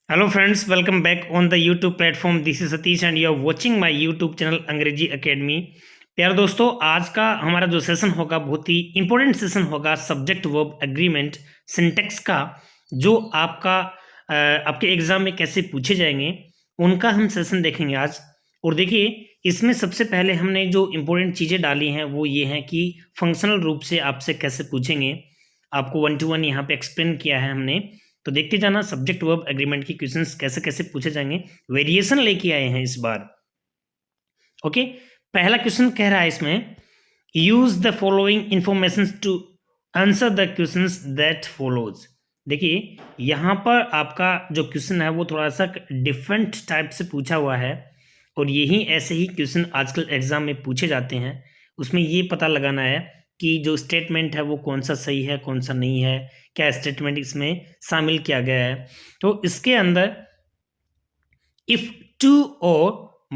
Hello friends, welcome back on the YouTube platform. This is Satish and you are watching my YouTube channel अंग्रेजी academy. प्यारे दोस्तों, आज का हमारा जो सेशन होगा बहुत ही इंपॉर्टेंट सेशन होगा सब्जेक्ट वर्ब एग्रीमेंट सिंटेक्स का, जो आपके एग्जाम में कैसे पूछे जाएंगे उनका हम सेशन देखेंगे आज। और देखिए, इसमें सबसे पहले हमने जो इंपॉर्टेंट चीज़ें डाली हैं वो ये हैं कि फंक्शनल रूप से आपसे कैसे पूछेंगे, आपको 1 to 1 यहाँ पे एक्सप्लेन किया है हमने। तो देखते जाना सब्जेक्ट वर्ब एग्रीमेंट की क्वेश्चंस कैसे कैसे पूछे जाएंगे। वेरिएशन लेके आए हैं इस बार। ओके, पहला क्वेश्चन कह रहा है इसमें, use the following information to answer the questions that follows. देखिए, यहाँ पर आपका जो क्वेश्चन है वो थोड़ा सा डिफरेंट टाइप से पूछा हुआ है, और यही ऐसे ही क्वेश्चन आजकल एग्जाम में पूछे जाते हैं। उसमें ये पता लगाना है कि जो स्टेटमेंट है वो कौन सा सही है कौन सा नहीं है, क्या स्टेटमेंट इसमें शामिल किया गया है। तो इसके अंदर if 2 or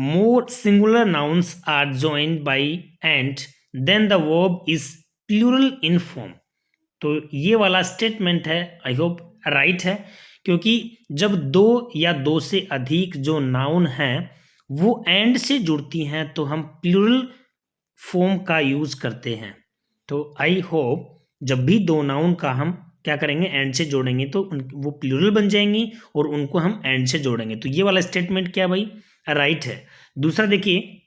more singular nouns are joined by and then the verb is plural in form। तो ये वाला स्टेटमेंट है, आई होप राइट है, क्योंकि जब दो या दो से अधिक जो नाउन हैं वो एंड से जुड़ती हैं तो हम प्लूरल फॉर्म का यूज करते हैं। तो आई होप जब भी दो नाउन का हम क्या करेंगे, एंड से जोड़ेंगे तो वो प्लूरल बन जाएंगी और उनको हम एंड से जोड़ेंगे। तो ये वाला स्टेटमेंट क्या भाई, राइट है। दूसरा देखिए,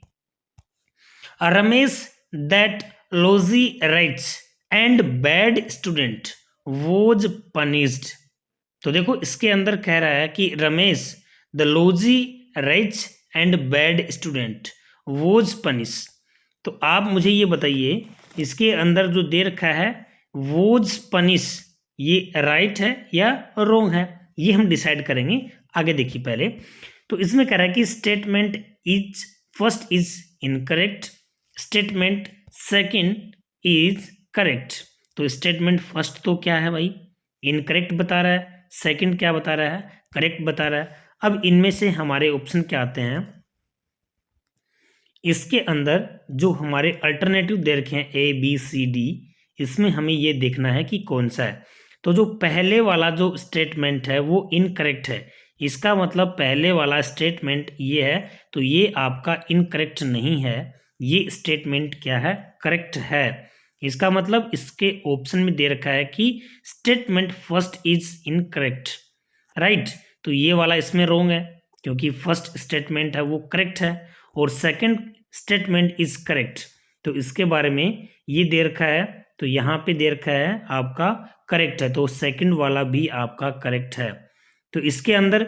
Ramesh that lazy writes and bad student was punished. तो देखो, इसके अंदर कह रहा है कि Ramesh the lazy writes and bad student was punish. तो आप मुझे ये बताइए, इसके अंदर जो दे रखा है वोज पनिश, ये राइट है या रॉन्ग है, ये हम डिसाइड करेंगे। आगे देखिए पहले, तो इसमें कह रहा है कि statement is first is incorrect, statement second is correct. तो स्टेटमेंट फर्स्ट तो क्या है भाई, इनकरेक्ट बता रहा है, सेकंड क्या बता रहा है, करेक्ट बता रहा है। अब इनमें से हमारे ऑप्शन क्या आते हैं, इसके अंदर जो हमारे अल्टरनेटिव दे रखे हैं ए बी सी डी, इसमें हमें ये देखना है कि कौन सा है। तो जो पहले वाला जो स्टेटमेंट है वो इनकरेक्ट है, इसका मतलब पहले वाला स्टेटमेंट ये है, तो ये आपका इनकरेक्ट नहीं है, ये स्टेटमेंट क्या है, करेक्ट है। इसका मतलब इसके ऑप्शन में दे रखा है कि statement first is incorrect, right. तो ये वाला इसमें रॉन्ग है, क्योंकि फर्स्ट स्टेटमेंट है वो करेक्ट है और सेकंड स्टेटमेंट इज करेक्ट। तो इसके बारे में ये दे रखा है, तो यहाँ पे दे रखा है आपका करेक्ट है, तो सेकंड वाला भी आपका करेक्ट है। तो इसके अंदर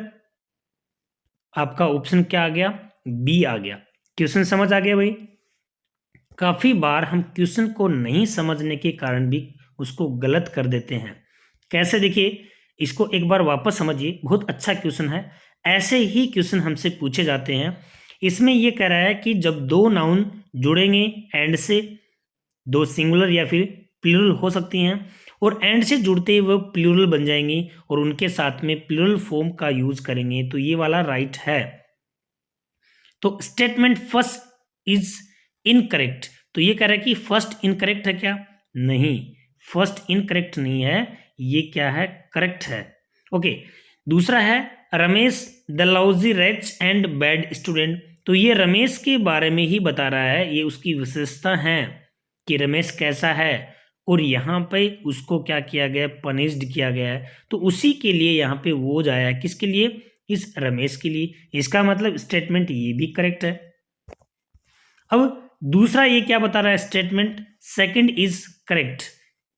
आपका ऑप्शन क्या आ गया, बी आ गया। क्वेश्चन समझ आ गया भाई। काफी बार हम क्वेश्चन को नहीं समझने के कारण भी उसको गलत कर देते हैं। कैसे, देखिए इसको एक बार वापस समझिए, बहुत अच्छा क्वेश्चन है। ऐसे ही क्वेश्चन हमसे पूछे जाते हैं। इसमें यह कह रहा है कि जब दो नाउन जुड़ेंगे एंड से, दो सिंगुलर या फिर प्लूरल हो सकती हैं, और एंड से जुड़ते ही वो प्लूरल बन जाएंगी और उनके साथ में प्लूरल फॉर्म का यूज करेंगे, तो ये वाला राइट है। तो स्टेटमेंट फर्स्ट इज इनकरेक्ट, तो ये कह रहा है कि फर्स्ट इनकरेक्ट है क्या, नहीं, फर्स्ट इनकरेक्ट नहीं है, ये क्या है, करेक्ट है। ओके, दूसरा है Ramesh the lousy rich and bad student. तो ये रमेश के बारे में ही बता रहा है, ये उसकी विशेषता है कि रमेश कैसा है, और यहाँ पे उसको क्या किया गया, पनिश्ड किया गया है। तो उसी के लिए यहाँ पे वो जाया, किसके लिए, इस रमेश के लिए। इसका मतलब स्टेटमेंट ये भी करेक्ट है। अब दूसरा ये क्या बता रहा है, स्टेटमेंट सेकंड इज करेक्ट।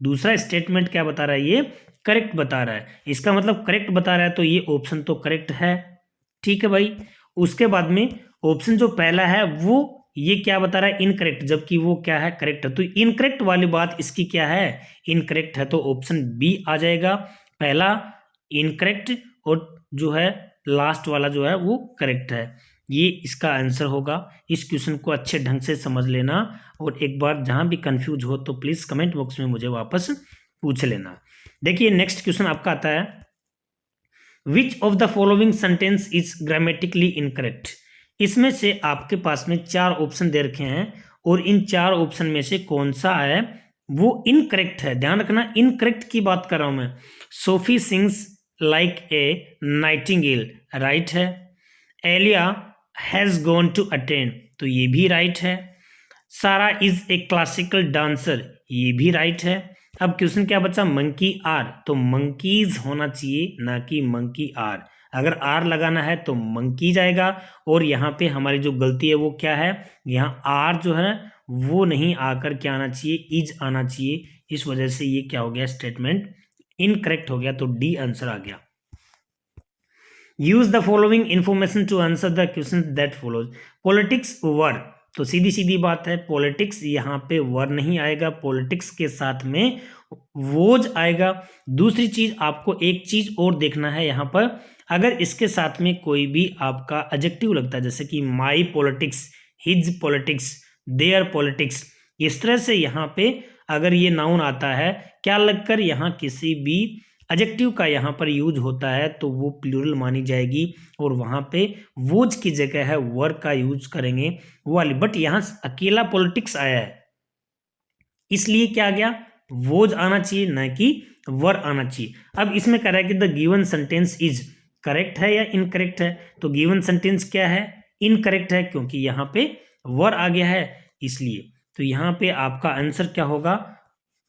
दूसरा स्टेटमेंट क्या बता रहा है, ये करेक्ट बता रहा है। इसका मतलब करेक्ट बता रहा है, तो ये ऑप्शन तो करेक्ट है, ठीक है भाई। उसके बाद में ऑप्शन जो पहला है वो ये क्या बता रहा है, इनकरेक्ट, जबकि वो क्या है, करेक्ट है। तो इनकरेक्ट वाली बात इसकी क्या है, इनकरेक्ट है, तो ऑप्शन बी आ जाएगा। पहला इनकरेक्ट और जो है लास्ट वाला जो है वो करेक्ट है, ये इसका आंसर होगा। इस क्वेश्चन को अच्छे ढंग से समझ लेना, और एक बार जहां भी कंफ्यूज हो तो प्लीज कमेंट बॉक्स में मुझे वापस पूछ लेना। देखिए नेक्स्ट क्वेश्चन आपका आता है, which of the following sentence is grammatically incorrect. इसमें से आपके पास में 4 ऑप्शन दे रखे हैं, और इन 4 ऑप्शन में से कौन सा है वो इनकरेक्ट है। ध्यान रखना, इनकरेक्ट की बात कर रहा हूं मैं। Sophie sings like a nightingale, right है। Alia has gone to attend, तो ये भी राइट है। सारा इज ए क्लासिकल डांसर, ये भी राइट है। अब क्वेश्चन क्या बचा, मंकी आर, तो मंकीज होना चाहिए ना कि मंकी आर। अगर आर लगाना है तो मंकी जाएगा, और यहाँ पे हमारी जो गलती है वो क्या है, यहाँ आर जो है वो नहीं आकर क्या आना चाहिए, इज आना चाहिए। इस वजह से ये क्या हो गया, स्टेटमेंट इनकरेक्ट हो गया, तो डी आंसर आ गया। Use the following information to answer the question that follows. Politics were, तो सीधी सीधी बात है, पॉलिटिक्स यहाँ पे वर नहीं आएगा, पॉलिटिक्स के साथ में वोज आएगा। दूसरी चीज, आपको एक चीज और देखना है यहाँ पर, अगर इसके साथ में कोई भी आपका एडजेक्टिव लगता है, जैसे कि my politics, his politics, their politics, इस तरह से यहाँ पे अगर ये नाउन आता है, क्या लगकर यहाँ किसी भी एडजेक्टिव का यहाँ पर यूज होता है तो वो प्लूरल मानी जाएगी, और वहाँ पे वोज की जगह है वर का यूज करेंगे वो वाली। बट यहाँ अकेला पॉलिटिक्स आया है, इसलिए क्या आ गया, वोज आना चाहिए ना कि वर आना चाहिए। अब इसमें कह रहा है कि the given sentence is, correct है या इनकरेक्ट है, तो गिवन सेंटेंस क्या है, इनकरेक्ट है, क्योंकि यहाँ पे वर आ गया है इसलिए। तो यहाँ पे आपका आंसर क्या होगा,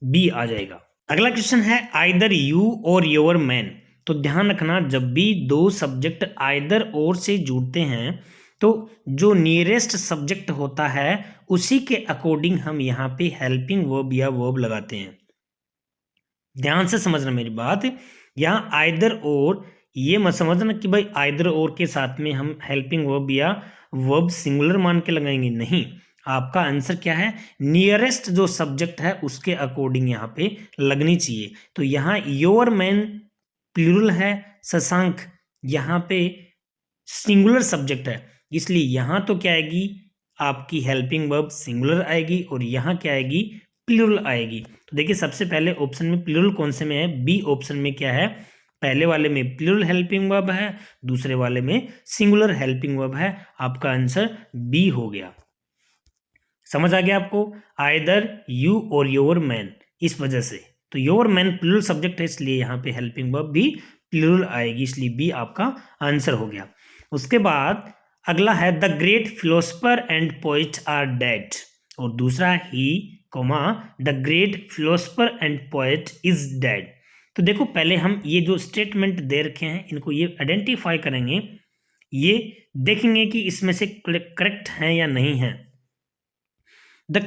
बी आ जाएगा। अगला क्वेश्चन है आइदर यू और योर मैन। तो ध्यान रखना, जब भी दो सब्जेक्ट आइदर और से जुड़ते हैं तो जो नियरेस्ट सब्जेक्ट होता है उसी के अकॉर्डिंग हम यहाँ पे हेल्पिंग वर्ब या वर्ब लगाते हैं। ध्यान से समझना मेरी बात, यहाँ आइदर और ये मत समझना कि भाई आइदर और के साथ में हम हेल्पिंग वर्ब या वर्ब सिंगुलर मान के लगाएंगे, नहीं। आपका आंसर क्या है, नियरेस्ट जो सब्जेक्ट है उसके अकॉर्डिंग यहाँ पे लगनी चाहिए। तो यहाँ योर मैन प्लूरल है, शशांक यहाँ पे सिंगुलर सब्जेक्ट है, इसलिए यहाँ तो क्या आएगी, आपकी हेल्पिंग वर्ब सिंगुलर आएगी, और यहाँ क्या आएगी, प्लूरल आएगी। तो देखिए सबसे पहले ऑप्शन में प्लूरल कौन से में है, बी ऑप्शन में क्या है, पहले वाले में प्लूरल हेल्पिंग वर्ब है, दूसरे वाले में सिंगुलर हेल्पिंग वर्ब है। आपका आंसर बी हो गया। समझ आ गया आपको, आइदर यू और योर मैन, इस वजह से तो योर मैन प्लूरल सब्जेक्ट है, इसलिए यहाँ पे हेल्पिंग वर्ब भी प्लूरल आएगी, इसलिए बी आपका आंसर हो गया। उसके बाद अगला है the great philosopher and poet are dead, और दूसरा ही comma the great philosopher and poet is dead. तो देखो पहले हम ये जो स्टेटमेंट दे रखे हैं इनको ये आइडेंटिफाई करेंगे, ये देखेंगे कि इसमें से करेक्ट है या नहीं है। The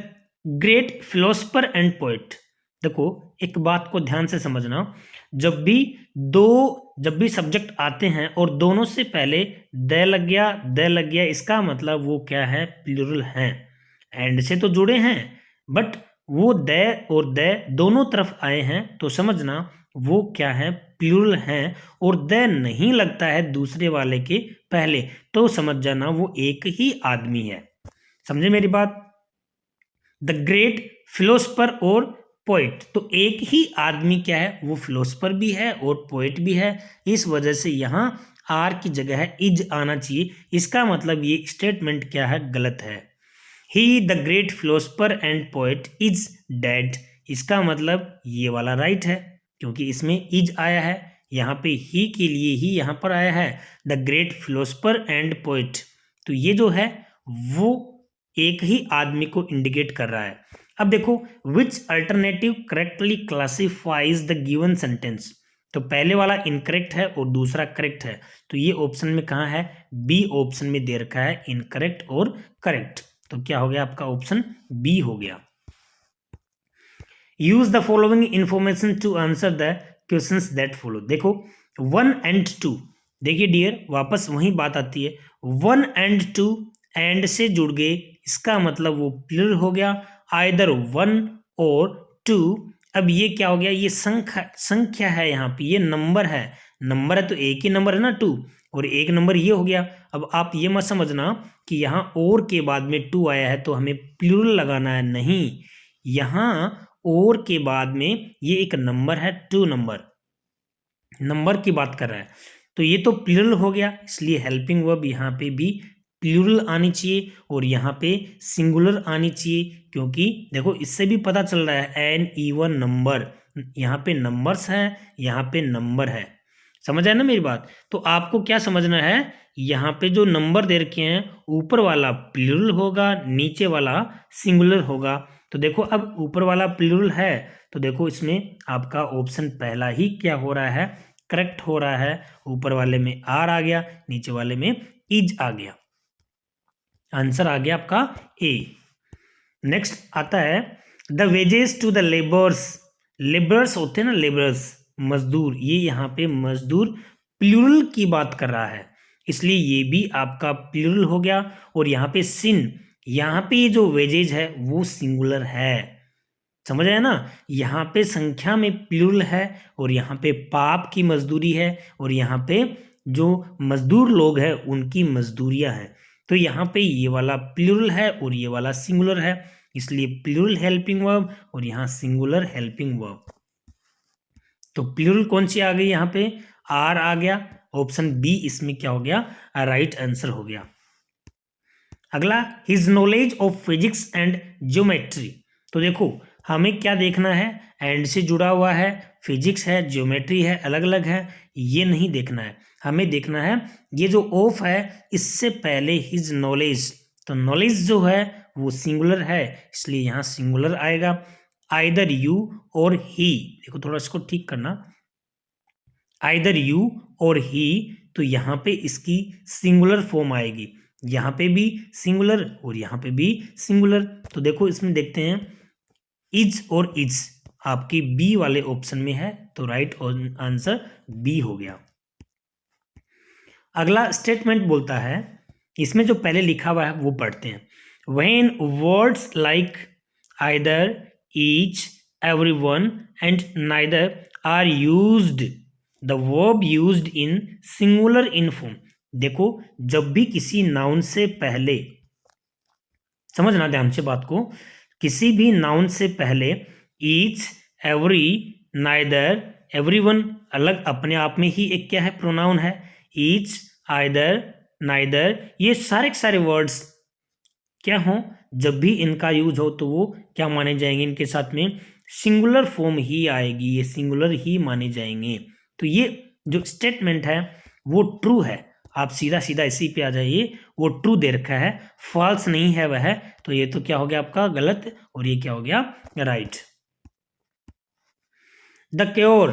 great philosopher and poet, देखो एक बात को ध्यान से समझना, जब भी सब्जेक्ट आते हैं और दोनों से पहले द लग गया, इसका मतलब वो क्या है, प्लूरल है। एंड से तो जुड़े हैं, बट वो द और द दोनों तरफ आए हैं, तो समझना वो क्या है, प्लूरल है, और द नहीं लगता है दूसरे वाले के पहले, तो समझ जाना वो एक ही आदमी है। समझे मेरी बात, द ग्रेट फिलोसफर और पोइट, तो एक ही आदमी क्या है, वो फिलोसफर भी है और पोइट भी है, इस वजह से यहाँ आर की जगह है इज आना चाहिए। इसका मतलब ये स्टेटमेंट क्या है, गलत है। ही the great philosopher and poet is dead, इसका मतलब ये वाला राइट है, क्योंकि इसमें इज आया है, यहाँ पे ही के लिए ही यहाँ पर आया है the great philosopher and poet, तो ये जो है वो एक ही आदमी को इंडिकेट कर रहा है। अब देखो which alternative correctly classifies the given sentence, तो पहले वाला इनकरेक्ट है और दूसरा करेक्ट है, तो ये ऑप्शन में कहाँ है, बी ऑप्शन में दे रखा है इनकरेक्ट और करेक्ट, तो क्या हो गया आपका ऑप्शन बी हो गया। Use the following information to answer the questions that follow. देखो 1 and 2, देखिए डियर वापस वही बात आती है, 1 and 2 एंड से जुड़ गए, इसका मतलब वो प्लूरल हो गया, आइदर 1 और 2। अब ये क्या हो गया, ये संख्या है, यहाँ पे ये नंबर है तो एक ही नंबर है ना 2, और एक नंबर ये हो गया। अब आप ये मत समझना कि यहाँ और के बाद में 2 आया है तो हमें प्लूरल लगाना है, नहीं, यहाँ और के बाद में ये एक नंबर है, 2 नंबर की बात कर रहा है, तो ये तो प्लूरल हो गया, इसलिए हेल्पिंग वर्ब यहाँ पे भी प्लूरल आनी चाहिए और यहाँ पे सिंगुलर आनी चाहिए, क्योंकि देखो इससे भी पता चल रहा है एन इवन नंबर, यहाँ पे नंबर्स है, यहाँ पे नंबर है, समझ आया ना मेरी बात। तो आपको क्या समझना है, यहाँ पे जो नंबर दे रखे हैं ऊपर वाला प्लूरल होगा, नीचे वाला सिंगुलर होगा। तो देखो अब ऊपर वाला प्लूरल है तो देखो इसमें आपका ऑप्शन पहला ही क्या हो रहा है, करेक्ट हो रहा है। ऊपर वाले में आर आ गया, नीचे वाले में इज आ गया, आंसर आ गया आपका ए। नेक्स्ट आता है the wages to the labours. Labours होते हैं ना, लेबर्स मजदूर, ये यहाँ पे मजदूर प्लूरल की बात कर रहा है, इसलिए ये भी आपका प्लूरल हो गया। और यहाँ पे सिन, यहाँ पे ये जो वेजेज है वो सिंगुलर है, समझ आया ना। यहाँ पे संख्या में प्लूरल है और यहाँ पे पाप की मजदूरी है और यहाँ पे जो मजदूर लोग हैं उनकी मजदूरियां हैं। तो यहाँ पे ये वाला प्लूरल है और ये वाला सिंगुलर है, इसलिए प्लूरल हेल्पिंग वर्ब और यहाँ सिंगुलर हेल्पिंग वर्ब। तो प्लूरल कौन सी आ गई, यहाँ पे आर आ गया, ऑप्शन बी इसमें क्या हो गया, राइट आंसर हो गया। अगला his knowledge of physics and geometry. तो देखो हमें क्या देखना है, एंड से जुड़ा हुआ है, फिजिक्स है, ज्योमेट्री है, अलग अलग है, ये नहीं देखना है। हमें देखना है ये जो ऑफ है इससे पहले हिज नॉलेज, तो नॉलेज जो है वो सिंगुलर है, इसलिए यहाँ सिंगुलर आएगा। आइदर यू और ही, देखो थोड़ा इसको ठीक करना, आइदर यू और ही, तो यहाँ पे इसकी सिंगुलर फॉर्म आएगी, यहाँ पे भी सिंगुलर और यहाँ पे भी सिंगुलर। तो देखो इसमें देखते हैं इज और इज आपकी बी वाले ऑप्शन में है, तो राइट आंसर बी हो गया। अगला स्टेटमेंट बोलता है, इसमें जो पहले लिखा हुआ है वो पढ़ते हैं। When words like either, each, everyone and neither are used, the verb used in singular in form. देखो जब भी किसी नाउन से पहले, समझना ध्यान से बात को, किसी भी नाउन से पहले ईच, एवरी, नाइदर, एवरीवन अलग अपने आप में ही एक क्या है, प्रोनाउन है। ईच, आइदर, नाइदर, ये सारे के सारे वर्ड्स क्या हो, जब भी इनका यूज हो तो वो क्या माने जाएंगे, इनके साथ में सिंगुलर फॉर्म ही आएगी, ये सिंगुलर ही माने जाएंगे। तो ये जो स्टेटमेंट है वो ट्रू है, आप सीधा सीधा इसी पे आ जाइए, वो ट्रू दे रखा है, फॉल्स नहीं है वह, तो ये तो क्या हो गया आपका गलत और ये क्या हो गया राइट। द क्योर,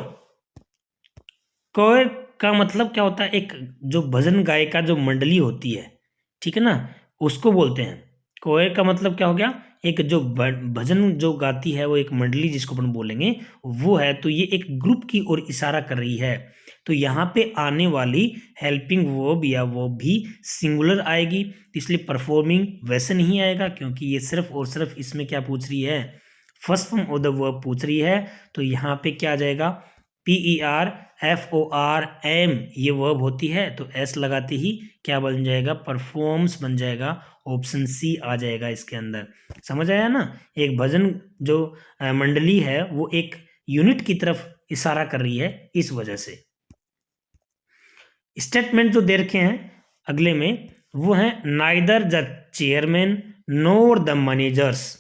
क्योर का मतलब क्या होता है, एक जो भजन गायिका जो मंडली होती है, ठीक है ना, उसको बोलते हैं। कोयर का मतलब क्या हो गया, एक जो भजन जो गाती है वो एक मंडली जिसको अपन बोलेंगे वो है, तो ये एक ग्रुप की ओर इशारा कर रही है। तो यहाँ पे आने वाली हेल्पिंग वर्ब या वो भी सिंगुलर आएगी, इसलिए परफॉर्मिंग वैसे नहीं आएगा, क्योंकि ये सिर्फ और सिर्फ इसमें क्या पूछ रही है, first form of the verb पूछ रही है। तो यहाँ पे क्या आ जाएगा, PERFORM ये वर्ब होती है, तो S लगाते ही क्या बन जाएगा, परफॉर्म्स बन जाएगा, ऑप्शन सी आ जाएगा इसके अंदर। समझ आया ना, एक भजन जो मंडली है वो एक यूनिट की तरफ इशारा कर रही है, इस वजह से। स्टेटमेंट जो दे रखे हैं अगले में वो है neither the chairman NOR the managers,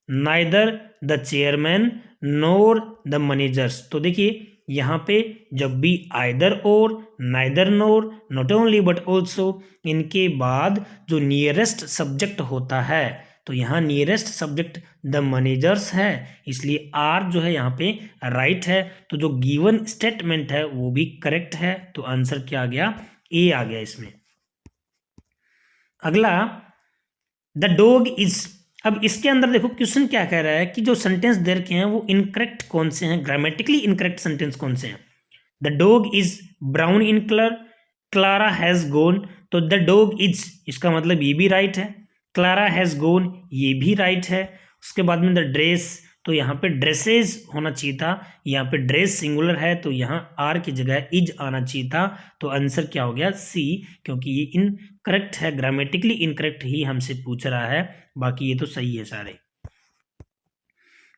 neither the chairman NOR the managers. तो देखिए यहाँ पे जब भी आइदर और, neither NOR, not only but also, इनके बाद जो नियरेस्ट सब्जेक्ट होता है, तो यहाँ नियरेस्ट सब्जेक्ट द मैनेजर्स है, इसलिए आर जो है यहाँ पे राइट है। तो जो गिवन स्टेटमेंट है वो भी करेक्ट है, तो आंसर क्या आ गया, ए आ गया इसमें। अगला द डॉग इज, अब इसके अंदर देखो क्वेश्चन क्या कह रहा है कि जो सेंटेंस दे रखे हैं वो इनकरेक्ट कौन से हैं, ग्रामेटिकली इनकरेक्ट सेंटेंस कौन से हैं। The dog is brown in colour, Clara has gone, तो द डॉग इज इसका मतलब ये भी राइट है, क्लारा हैज गॉन ये भी राइट है। उसके बाद में द ड्रेस, तो यहाँ पे ड्रेसेस होना चाहिए था, यहाँ पे ड्रेस सिंगुलर है, तो यहाँ आर की जगह इज आना चाहिए था, तो आंसर क्या हो गया सी, क्योंकि ये इनकरेक्ट है, ग्रामेटिकली इनकरेक्ट ही हमसे पूछ रहा है, बाकी ये तो सही है सारे।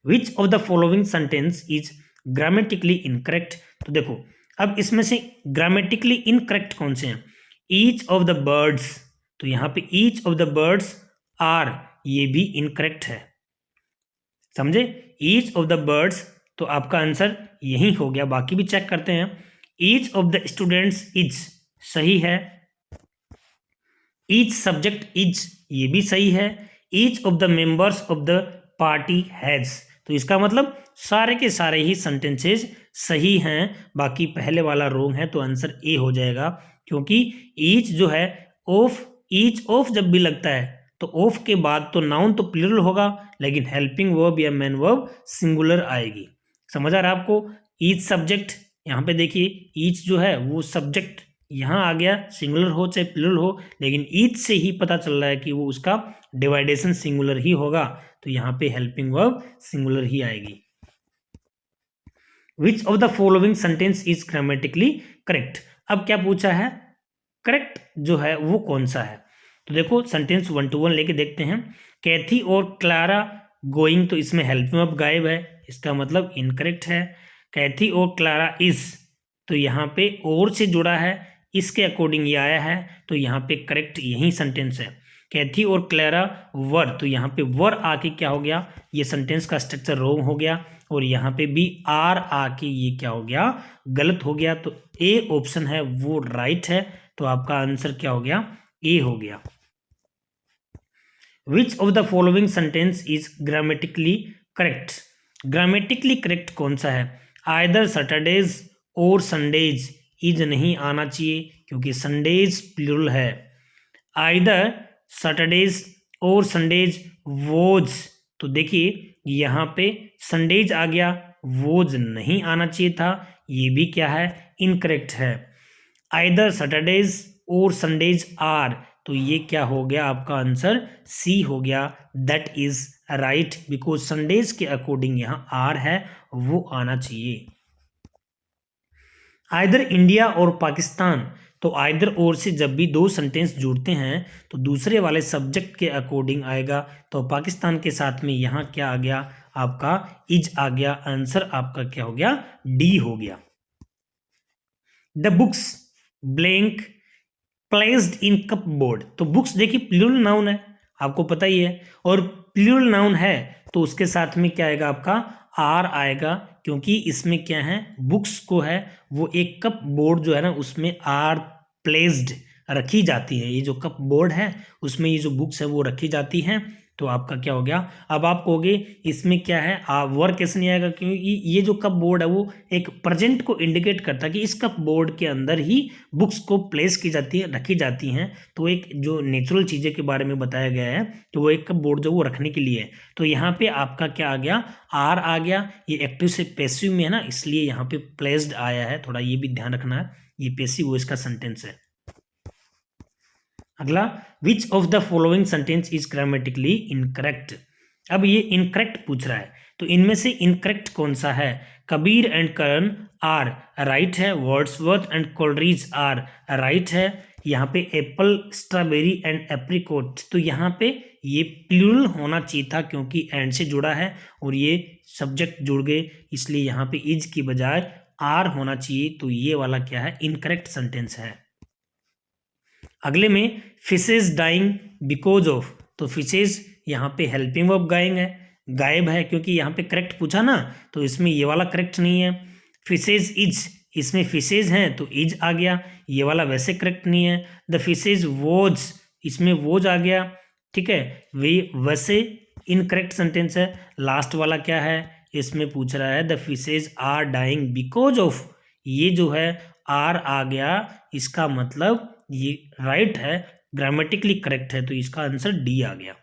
Which of the following sentence is grammatically incorrect, तो देखो अब इसमें से ग्रामेटिकली इनकरेक्ट कौन से हैं, ईच ऑफ द बर्ड्स, तो यहाँ पे each of the birds are ये भी इनकरेक्ट है, समझे, ईच ऑफ द बर्ड्स, तो आपका आंसर यही हो गया। बाकी भी चेक करते हैं, each of the students is सही है, ईच सब्जेक्ट इज ये भी सही है, each of the members of the party has, तो इसका मतलब सारे के सारे ही सेंटेंसेस सही हैं, बाकी पहले वाला रॉन्ग है, तो आंसर ए हो जाएगा। क्योंकि ईच जो है ऑफ, ईच ऑफ जब भी लगता है तो ऑफ के बाद तो नाउन तो प्लूरल होगा, लेकिन हेल्पिंग वर्ब या मेन वर्ब सिंगुलर आएगी। समझ आ रहा है आपको? ईच सब्जेक्ट, यहाँ पे देखिए ईच जो है वो सब्जेक्ट यहाँ आ गया, सिंगुलर हो चाहे प्लूरल हो, लेकिन ईच से ही पता चल रहा है कि वो उसका डिवाइडेशन सिंगुलर ही होगा, तो यहाँ पे हेल्पिंग वर्ब सिंगुलर ही आएगी। Which of the following sentence is grammatically correct, अब क्या पूछा है, करेक्ट जो है वो कौन सा है। तो देखो सेंटेंस 1 to 1 लेके देखते हैं। कैथी और क्लारा गोइंग, तो इसमें हेल्पिंग वर्ब गायब है, इसका मतलब इनकरेक्ट है। कैथी और क्लारा इज, तो यहाँ पे और से जुड़ा है, इसके अकॉर्डिंग ये आया है, तो यहाँ पे करेक्ट यही सेंटेंस है। कैथी और क्लारा वर, तो यहाँ पे वर आके क्या हो गया, ये सेंटेंस का स्ट्रक्चर रॉन्ग हो गया, और यहाँ पे भी आर आके ये क्या हो गया, गलत हो गया, तो ए ऑप्शन है वो राइट है, तो आपका आंसर क्या हो गया, ए हो गया। Which of the following sentence is grammatically correct, grammatically correct कौन सा है। आइदर सैटरडेज और संडेज इज नहीं आना चाहिए, क्योंकि संडेज प्लूरल है। आइदर सैटरडेज और संडेज वोज, तो देखिए यहाँ पे संडेज आ गया, वोज नहीं आना चाहिए था, ये भी क्या है, इनकरेक्ट है। आइदर सैटरडेज और संडेज आर, तो ये क्या हो गया, आपका आंसर सी हो गया, that is right, because Sundays के अकॉर्डिंग यहाँ आर है, वो आना चाहिए। आइदर इंडिया और पाकिस्तान, तो आइदर और से जब भी दो सेंटेंस जुड़ते हैं तो दूसरे वाले सब्जेक्ट के अकॉर्डिंग आएगा, तो पाकिस्तान के साथ में यहाँ क्या आ गया, आपका इज आ गया, आंसर आपका क्या हो गया, डी हो गया। The books blank placed in cupboard, तो बुक्स देखिए प्लूरल नाउन है, आपको पता ही है, और प्लूरल नाउन है तो उसके साथ में क्या आएगा, आपका आर आएगा, क्योंकि इसमें क्या है, बुक्स को है वो एक कप बोर्ड जो है ना उसमें आर प्लेस्ड रखी जाती है, ये जो कप बोर्ड है उसमें ये जो बुक्स है वो रखी जाती हैं, तो आपका क्या हो गया। अब आप कहोगे इसमें क्या है, वर्क कैसे नहीं आएगा, क्योंकि ये जो कप बोर्ड है वो एक प्रेजेंट को इंडिकेट करता है कि इस कप बोर्ड के अंदर ही बुक्स को प्लेस की जाती है, रखी जाती हैं, तो एक जो नेचुरल चीज़ें के बारे में बताया गया है, तो वो एक कप बोर्ड जो वो रखने के लिए है, तो यहाँ पे आपका क्या आ गया, आर आ गया, ये एक्टिव से पैसिव में है ना, इसलिए यहाँ पे प्लेस्ड आया है, थोड़ा ये भी ध्यान रखना है, ये पैसिव वॉइस का सेंटेंस है। अगला, which of the following sentence is grammatically incorrect, अब ये इनकरेक्ट पूछ रहा है, तो इनमें से इनकरेक्ट कौन सा है। Kabir and Karan are right है, Wordsworth and Coleridge are right है, यहाँ पे एप्पल स्ट्रॉबेरी एंड एप्रिकॉट, तो यहाँ पे ये प्लूरल होना चाहिए था, क्योंकि एंड से जुड़ा है और ये सब्जेक्ट जुड़ गए, इसलिए यहाँ पे इज की बजाय आर होना चाहिए, तो ये वाला क्या है, इनकरेक्ट सेंटेंस है। अगले में फिशेज डाइंग बिकॉज ऑफ, तो फिशेज यहाँ पे हेल्पिंग वर्ब गायब है, क्योंकि यहाँ पे करेक्ट पूछा ना, तो इसमें ये वाला करेक्ट नहीं है। फिशेज इज, इसमें फिशेज हैं तो इज आ गया, ये वाला वैसे करेक्ट नहीं है। द फिशेज वोज, इसमें वोज आ गया, ठीक है, वे वैसे इनकरेक्ट सेंटेंस है। लास्ट वाला क्या है, इसमें पूछ रहा है the fishes are dying because of, ये जो है आर आ गया, इसका मतलब ये राइट है, ग्रामेटिकली करेक्ट है, तो इसका आंसर डी आ गया।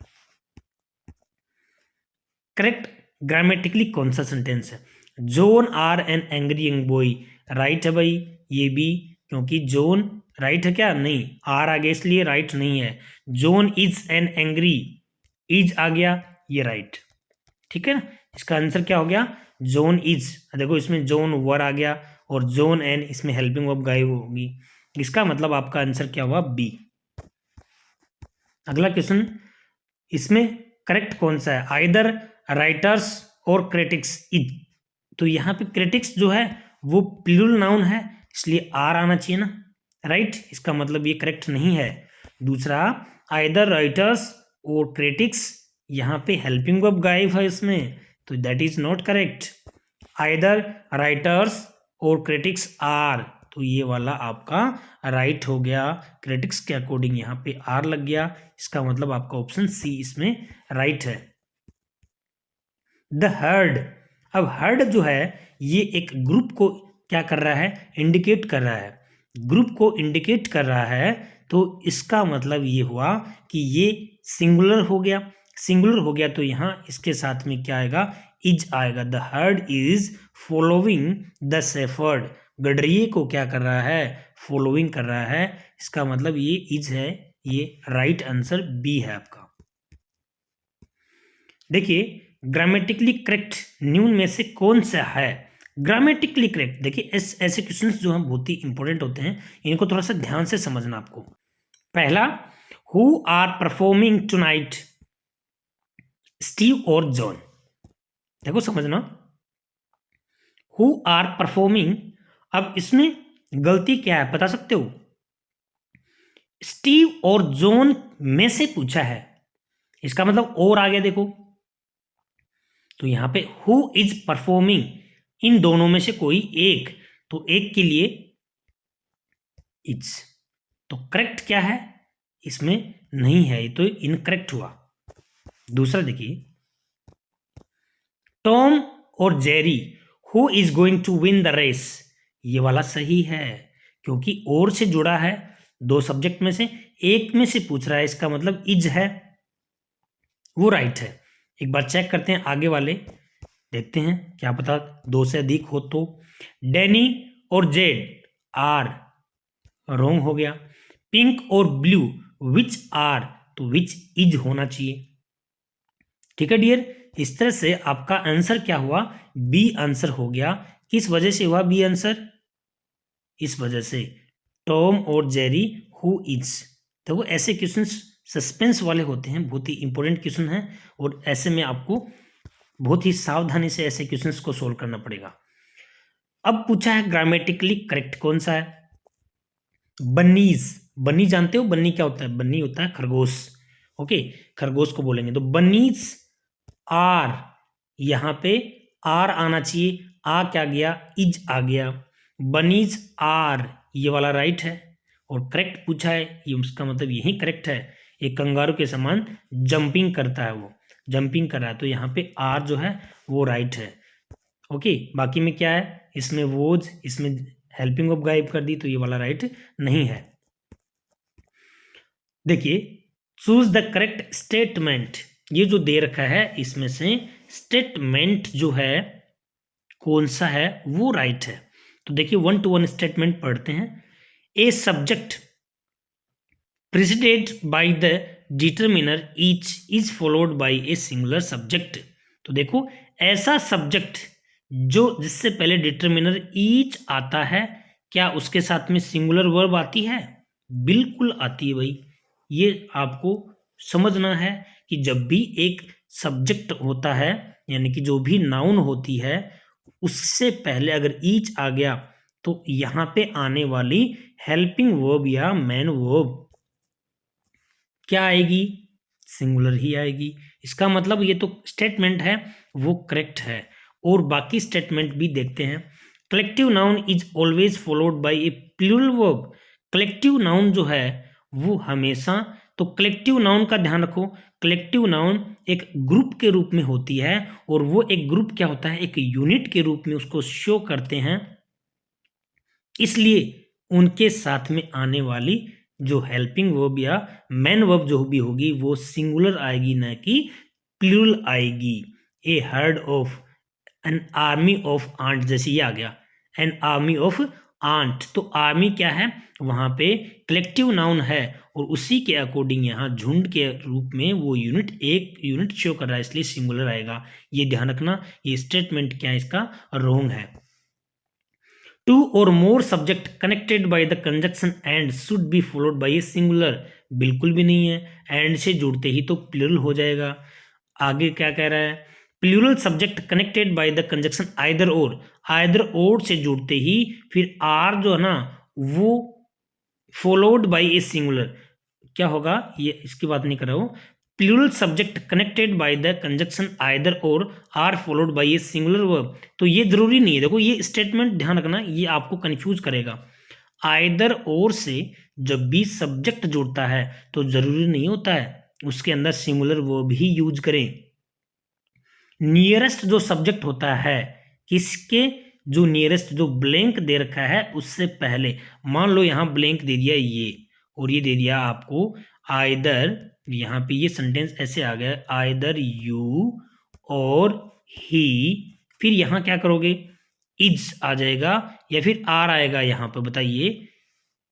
करेक्ट ग्रामेटिकली कौन सा सेंटेंस है, John are an angry young boy, right है भाई, ये भी, क्योंकि जॉन राइट है क्या, नहीं, आर आ गया इसलिए राइट नहीं है। John is an angry, is आ गया, ये राइट, ठीक है ना, इसका आंसर क्या हो गया, जॉन इज, देखो इसमें जॉन वर आ गया, और जॉन एन इसमें हेल्पिंग वर्ब गायब होगी, इसका मतलब आपका आंसर क्या हुआ, बी। अगला क्वेश्चन, इसमें करेक्ट कौन सा है, आइदर राइटर्स और क्रिटिक्स इज, तो यहाँ पे क्रिटिक्स जो है वो प्लूरल नाउन है, इसलिए आर आना चाहिए ना, राइट, इसका मतलब ये करेक्ट नहीं है। दूसरा, आइदर राइटर्स और क्रिटिक्स, यहाँ पे हेल्पिंग वर्ब गायब है इसमें, तो that is not correct. Either writers और क्रिटिक्स आर, तो ये वाला आपका राइट हो गया। क्रिटिक्स के अकॉर्डिंग यहाँ पे आर लग गया, इसका मतलब आपका ऑप्शन सी इसमें राइट है। द हर्ड, अब हर्ड जो है ये एक ग्रुप को क्या कर रहा है, इंडिकेट कर रहा है, ग्रुप को इंडिकेट कर रहा है। तो इसका मतलब ये हुआ कि ये सिंगुलर हो गया, सिंगुलर हो गया तो यहाँ इसके साथ में क्या आएगा, इज आएगा। The herd is following the shepherd, गडरिये को क्या कर रहा है, फॉलोइंग कर रहा है, इसका मतलब ये इज है, ये राइट आंसर बी है आपका। देखिए ग्रामेटिकली करेक्ट निम्न में से कौन सा है, ग्रामेटिकली करेक्ट। देखिए ऐसे क्वेश्चंस जो हैं बहुत ही इंपॉर्टेंट होते हैं, इनको थोड़ा सा ध्यान से समझना आपको। पहला, who are performing tonight, Steve और जॉन। देखो समझना, हु आर परफॉर्मिंग, अब इसमें गलती क्या है बता सकते हो, स्टीव और जॉन में से पूछा है, इसका मतलब और आ गया। देखो तो यहां पे हु इज परफॉर्मिंग, इन दोनों में से कोई एक, तो एक के लिए इज, तो करेक्ट क्या है, इसमें नहीं है, ये तो इनकरेक्ट हुआ। दूसरा देखिए, टॉम और Jerry, who is going to win the race, ये वाला सही है क्योंकि और से जुड़ा है, दो सब्जेक्ट में से एक में से पूछ रहा है, इसका मतलब इज है, वो राइट है। एक बार चेक करते हैं आगे वाले, देखते हैं क्या पता दो से अधिक हो तो। डैनी और जेड आर, रॉन्ग हो गया। पिंक और ब्लू विच आर, तो विच इज होना चाहिए। ठीक है डियर, इस तरह से आपका आंसर क्या हुआ, बी आंसर हो गया। किस वजह से हुआ बी आंसर, इस वजह से टॉम और जेरी हु इज। तो वो ऐसे क्वेश्चंस सस्पेंस वाले होते हैं, बहुत ही इंपॉर्टेंट क्वेश्चन है, और ऐसे में आपको बहुत ही सावधानी से ऐसे क्वेश्चंस को सोल्व करना पड़ेगा। अब पूछा है ग्रामेटिकली करेक्ट कौन सा है, बन्नीज। बन्नी जानते हो, बन्नी क्या होता है, बन्नी होता है खरगोश, ओके, खरगोश को बोलेंगे तो बन्नीज आर, यहां पे आर आना चाहिए, आ क्या गया, इज आ गया। बनीज आर, ये वाला राइट है और करेक्ट पूछा है, ये उसका मतलब यही करेक्ट है। एक कंगारू के समान जंपिंग करता है, वो जंपिंग कर रहा है, तो यहाँ पे आर जो है वो राइट है। ओके, बाकी में क्या है, इसमें वोज, इसमें हेल्पिंग ऑफ गायब कर दी, तो ये वाला राइट नहीं है। देखिए चूज द करेक्ट स्टेटमेंट, ये जो दे रखा है इसमें से स्टेटमेंट जो है कौन सा है वो राइट है। तो देखिए 1 to 1 स्टेटमेंट पढ़ते हैं। A subject preceded by the determiner each is followed by a singular subject. तो देखो ऐसा सब्जेक्ट जो जिससे पहले डिटरमिनर ईच आता है, क्या उसके साथ में सिंगुलर वर्ब आती है, बिल्कुल आती है भाई। ये आपको समझना है कि जब भी एक सब्जेक्ट होता है, यानी कि जो भी नाउन होती है, उससे पहले अगर ईच आ गया तो यहां पे आने वाली हेल्पिंग वर्ब या मेन वर्ब क्या आएगी, सिंगुलर ही आएगी। इसका मतलब ये तो स्टेटमेंट है वो करेक्ट है। और बाकी स्टेटमेंट भी देखते हैं। Collective noun is always followed by a plural verb. Collective noun जो है वो हमेशा, तो कलेक्टिव नाउन का ध्यान रखो, कलेक्टिव नाउन एक ग्रुप के रूप में होती है, और वो एक ग्रुप क्या होता है, एक यूनिट के रूप में उसको शो करते हैं, इसलिए उनके साथ में आने वाली जो हेल्पिंग वर्ब या मेन वर्ब जो भी होगी वो सिंगुलर आएगी, ना कि प्लूरल आएगी। A herd of, an army of ant, जैसे ये आ गया एन आर्मी ऑफ आंट, तो आर्मी क्या है, वहां पे कलेक्टिव नाउन है, और उसी के अकॉर्डिंग यहाँ झुंड के रूप में वो यूनिट एक यूनिट शो कर रहा है, इसलिए सिंगुलर आएगा। ये ध्यान रखना, ये स्टेटमेंट क्या है इसका रॉन्ग है। टू और more subject connected by the conjunction and should be followed by a singular, बिल्कुल भी नहीं है, एंड से जुड़ते ही तो प्लूरल हो जाएगा। आगे क्या कह रहा है, plural subject connected by the conjunction either or, either or से जुड़ते ही फिर आर जो है ना वो फॉलोड बाय ए सिंगुलर, क्या होगा, ये इसकी बात नहीं कर रहा हूं। Plural subject connected by the conjunction either or are followed by a singular verb, तो ये जरूरी नहीं है। देखो ये स्टेटमेंट ध्यान रखना, ये आपको कंफ्यूज करेगा। आइदर और से जब भी सब्जेक्ट जुड़ता है तो जरूरी नहीं होता है उसके अंदर सिंगुलर वर्ब ही यूज करें। नियरेस्ट जो सब्जेक्ट होता है किसके, जो नियरेस्ट जो ब्लैंक दे रखा है उससे पहले, मान लो यहाँ ब्लैंक दे दिया ये और ये दे दिया आपको आइदर, यहाँ पे ये सेंटेंस ऐसे आ गया आइदर यू और ही, फिर यहाँ क्या करोगे इज आ जाएगा या फिर आर आएगा, यहाँ पे बताइए,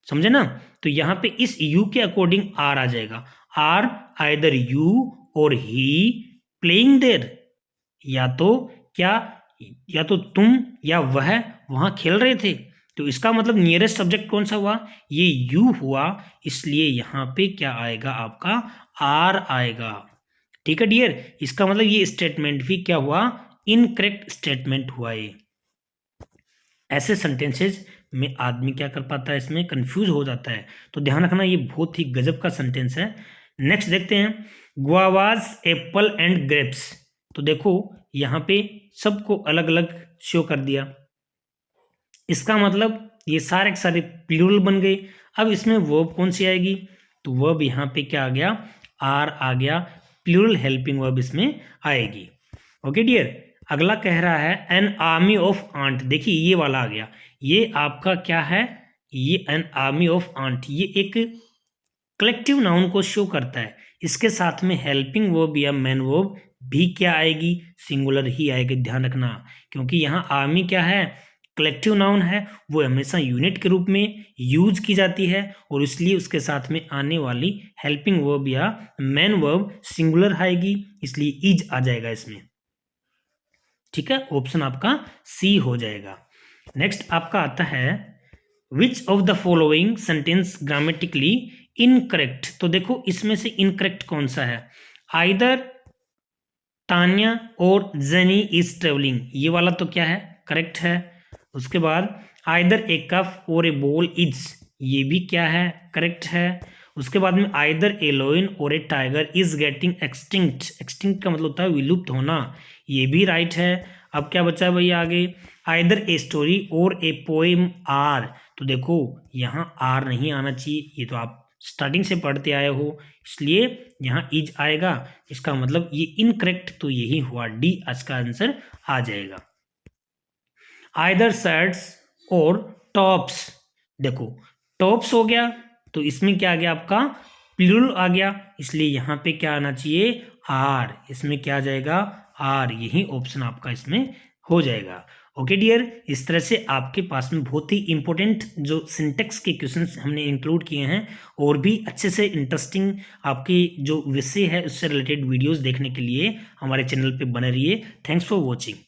समझे ना। तो यहाँ पे इस यू के अकॉर्डिंग आर आ जाएगा, आर आइदर यू और ही प्लेइंग देयर, या तो क्या, या तो तुम या वह वहां खेल रहे थे। तो इसका मतलब नियरेस्ट सब्जेक्ट कौन सा हुआ, ये यू हुआ, इसलिए यहाँ पे क्या आएगा आपका आर आएगा। ठीक है डियर, इसका मतलब ये स्टेटमेंट भी क्या हुआ, इनकरेक्ट स्टेटमेंट हुआ। ये ऐसे सेंटेंसेज में आदमी क्या कर पाता है, इसमें कंफ्यूज हो जाता है। तो ध्यान रखना ये बहुत ही गजब का सेंटेंस है। नेक्स्ट देखते हैं, गुआवाज एप्पल एंड ग्रेप्स। तो देखो यहाँ पे सबको अलग अलग शो कर दिया, इसका मतलब ये सारे के सारे प्लूरल बन गए। अब इसमें वर्ब कौन सी आएगी, तो वर्ब यहाँ पे क्या आ गया, आर आ गया, प्लूरल हेल्पिंग वर्ब इसमें आएगी। ओके डियर, अगला कह रहा है एन आर्मी ऑफ आंट। देखिए ये वाला आ गया, ये आपका क्या है, ये एन आर्मी ऑफ आंट, ये एक कलेक्टिव नाउन को शो करता है। इसके साथ में हेल्पिंग वर्ब या मैन वर्ब भी क्या आएगी, सिंगुलर ही आएगी, ध्यान रखना, क्योंकि यहाँ आर्मी क्या है, कलेक्टिव नाउन है, वो हमेशा यूनिट के रूप में यूज की जाती है और इसलिए उसके साथ में आने वाली हेल्पिंग वर्ब या मैन वर्ब सिंगुलर आएगी, इसलिए इज आ जाएगा इसमें। ठीक है, ऑप्शन आपका सी हो जाएगा। नेक्स्ट आपका आता है which of the following sentence grammatically incorrect. तो देखो इसमें से इनकरेक्ट कौन सा है, आइदर तान्या और जेनी इज ट्रेवलिंग, ये वाला तो क्या है, करेक्ट है। उसके बाद आइदर ए कफ और ए बॉल इज, ये भी क्या है, करेक्ट है। उसके बाद में either a lion or a tiger is getting extinct, extinct का मतलब होता है विलुप्त होना, ये भी राइट है। अब क्या बचा है भैया आगे, आइदर ए स्टोरी और ए पोएम आर। तो देखो यहाँ आर नहीं आना चाहिए, ये तो आप स्टार्टिंग से पढ़ते आए हो, इसलिए यहाँ इज आएगा, इसका मतलब ये इनकरेक्ट, तो यही हुआ डी, इसका आंसर आ जाएगा। आइदर शर्ट्स और टॉप्स, देखो टॉप्स हो गया तो इसमें क्या आ गया आपका प्लूरल आ गया, इसलिए यहाँ पे क्या आना चाहिए आर, इसमें क्या आ जाएगा आर, यही ऑप्शन आपका इसमें हो जाएगा। ओके डियर, इस तरह से आपके पास में बहुत ही इंपॉर्टेंट जो सिंटेक्स के क्वेश्चंस हमने इंक्लूड किए हैं, और भी अच्छे से इंटरेस्टिंग आपकी जो विषय है उससे रिलेटेड वीडियोस देखने के लिए हमारे चैनल पे बने रहिए। Thanks for watching.